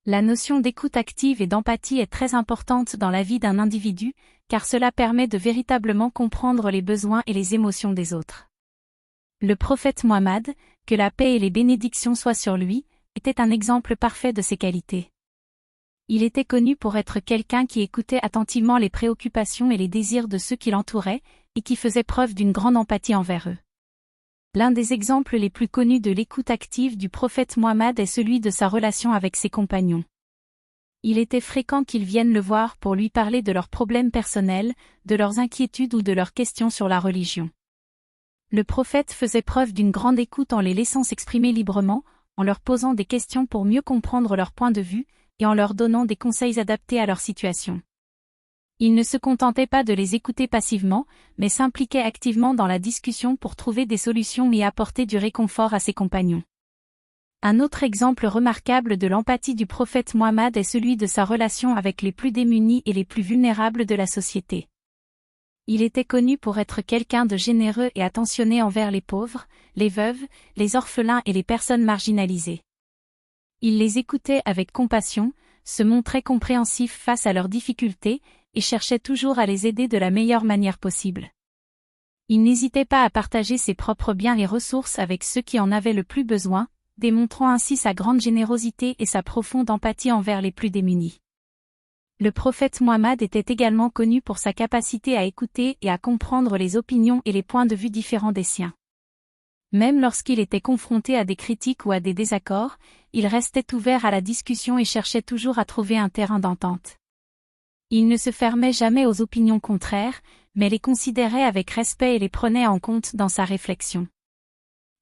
La notion d'écoute active et d'empathie est très importante dans la vie d'un individu, car cela permet de véritablement comprendre les besoins et les émotions des autres. Le prophète Mohammed, que la paix et les bénédictions soient sur lui, était un exemple parfait de ces qualités. Il était connu pour être quelqu'un qui écoutait attentivement les préoccupations et les désirs de ceux qui l'entouraient, et qui faisait preuve d'une grande empathie envers eux. L'un des exemples les plus connus de l'écoute active du prophète Mohammed est celui de sa relation avec ses compagnons. Il était fréquent qu'ils viennent le voir pour lui parler de leurs problèmes personnels, de leurs inquiétudes ou de leurs questions sur la religion. Le prophète faisait preuve d'une grande écoute en les laissant s'exprimer librement, en leur posant des questions pour mieux comprendre leur point de vue, et en leur donnant des conseils adaptés à leur situation. Il ne se contentait pas de les écouter passivement, mais s'impliquait activement dans la discussion pour trouver des solutions et apporter du réconfort à ses compagnons. Un autre exemple remarquable de l'empathie du prophète Mohammed est celui de sa relation avec les plus démunis et les plus vulnérables de la société. Il était connu pour être quelqu'un de généreux et attentionné envers les pauvres, les veuves, les orphelins et les personnes marginalisées. Il les écoutait avec compassion, se montrait compréhensif face à leurs difficultés, et cherchait toujours à les aider de la meilleure manière possible. Il n'hésitait pas à partager ses propres biens et ressources avec ceux qui en avaient le plus besoin, démontrant ainsi sa grande générosité et sa profonde empathie envers les plus démunis. Le prophète Mohammed était également connu pour sa capacité à écouter et à comprendre les opinions et les points de vue différents des siens. Même lorsqu'il était confronté à des critiques ou à des désaccords, il restait ouvert à la discussion et cherchait toujours à trouver un terrain d'entente. Il ne se fermait jamais aux opinions contraires, mais les considérait avec respect et les prenait en compte dans sa réflexion.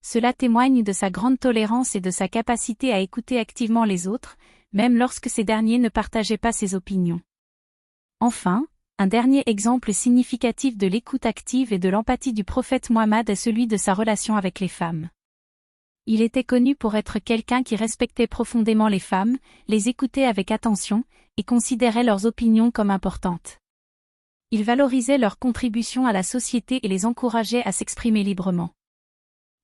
Cela témoigne de sa grande tolérance et de sa capacité à écouter activement les autres, même lorsque ces derniers ne partageaient pas ses opinions. Enfin, un dernier exemple significatif de l'écoute active et de l'empathie du prophète Mohammed est celui de sa relation avec les femmes. Il était connu pour être quelqu'un qui respectait profondément les femmes, les écoutait avec attention, et considérait leurs opinions comme importantes. Il valorisait leur contribution à la société et les encourageait à s'exprimer librement.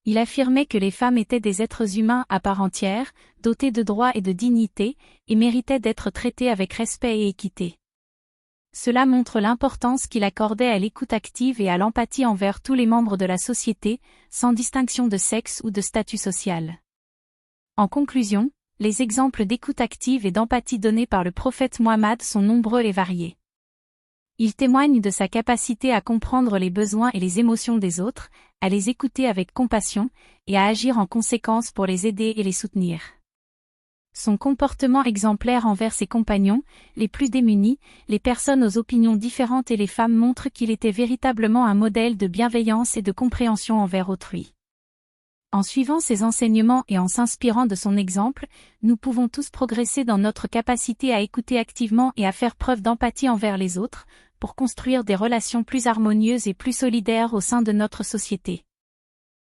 Il affirmait que les femmes étaient des êtres humains à part entière, dotés de droits et de dignité, et méritaient d'être traités avec respect et équité. Cela montre l'importance qu'il accordait à l'écoute active et à l'empathie envers tous les membres de la société, sans distinction de sexe ou de statut social. En conclusion, les exemples d'écoute active et d'empathie donnés par le prophète Mohammed sont nombreux et variés. Ils témoignent de sa capacité à comprendre les besoins et les émotions des autres, à les écouter avec compassion, et à agir en conséquence pour les aider et les soutenir. Son comportement exemplaire envers ses compagnons, les plus démunis, les personnes aux opinions différentes et les femmes montre qu'il était véritablement un modèle de bienveillance et de compréhension envers autrui. En suivant ses enseignements et en s'inspirant de son exemple, nous pouvons tous progresser dans notre capacité à écouter activement et à faire preuve d'empathie envers les autres, pour construire des relations plus harmonieuses et plus solidaires au sein de notre société.